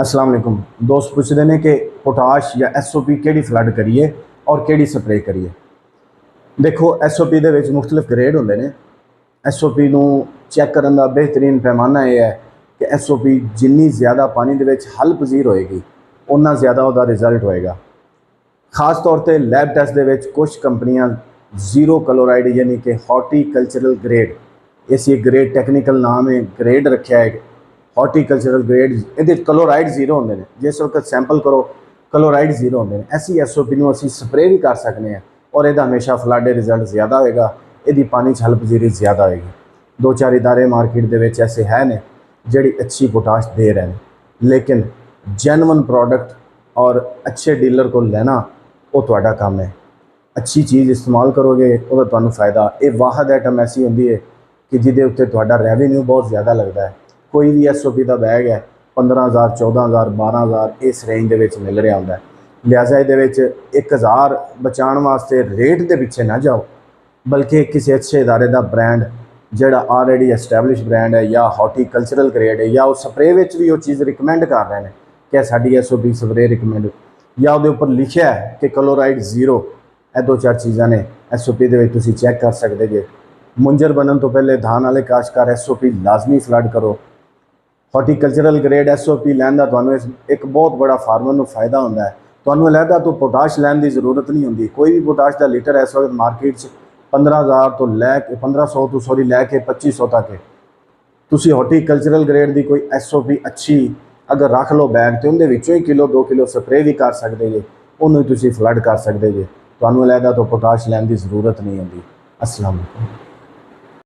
अस्सलाम वालेकुम। दोस्त पूछते हैं कि पोटाश या SOP केड़ी फ्लड करिए और केड़ी स्प्रे करिए। देखो SOP दे विच मुख्तलिफ ग्रेड होंदे ने। SOP नूं चैक करन दा बेहतरीन पैमाना यह है कि SOP जिन्नी ज़्यादा पानी दे विच हल पजीर होएगी उन्ना ज़्यादा उहदा रिजल्ट होएगा। खास तौर पर लैब टैस्ट दे विच कुछ कंपनियां जीरो क्लोराइड यानी कि हॉर्टिकल्चरल ग्रेड, इस ग्रेड टैक्नीकल नाम है, ग्रेड रखा है हॉर्टिकल्चरल ग्रेड, ये क्लोराइड जीरो होंगे ने। जिस वक्त सैंपल करो क्लोराइड जीरो होंगे ने। ऐसी SOP नूं असीं स्प्रे भी कर सकते हैं और यदा हमेशा फ्लड रिजल्ट ज़्यादा होएगा, यदी पानी च हलपजीरी ज़्यादा होएगी। दो चार इदारे मार्केट दे विच ऐसे है ने जिहड़ी अच्छी पोटाश दे रहे हैं, लेकिन जेन्युइन प्रोडक्ट और अच्छे डीलर को लेना वो तुहाडा काम है। अच्छी चीज़ इस्तेमाल करोगे तो तुहानूं फ़ायदा। ये वाहद आइटम ऐसी होंदी है कि जिहदे उत्ते तुहाडा रेवेन्यू बहुत ज़्यादा लगता है। कोई भी SOP का बैग है 15,000 14,000 12,000 इस रेंज दे विच मिल रहा होंदा है। लिहाजा इहदे विच 1,000 बचाने वास्ते रेट के पिछे ना जाओ, बल्कि किसी अच्छे इदारे का ब्रांड जोड़ा ऑलरेडी एस्टैबलिश ब्रांड है या हॉर्टिकल्चरल ग्रेड है या वो स्प्रे विच भी वो चीज़ रिकमेंड कर रहे हैं कि साडी SOP स्प्रे रिकमेंड या वो उपर लिखा है कि क्लोराइड जीरो। यह दो चार चीज़ा ने SOP दे विच तुसीं चैक कर सकते जे। मुंजर बनने तो पहले धान वाले काश्तकार SOP लाजमी फ्लड करो। हॉर्टिकल्चरल ग्रेड SOP लैन का तुहानूं एक बहुत बड़ा फार्मर नूं फायदा होंदा है। तुहानूं अलहदा तो पोटाश लैन की जरूरत नहीं होंदी। कोई भी पोटाश का लीटर इस वक्त मार्केट 15,000 तो लैके 1500 तो सॉरी लैके 2500 तक है। तुसीं हॉर्टिकल्चरल ग्रेड की कोई SOP अच्छी अगर रख लो बैग तो उनके विचों ही किलो 2 किलो स्प्रे भी कर सकते जे, उन्होंने तुसीं फ्लड कर सकते जे। तुहानूं अलहदा तो पोटाश लैन की जरूरत नहीं होंदी। अस्सलाम वालेकुम।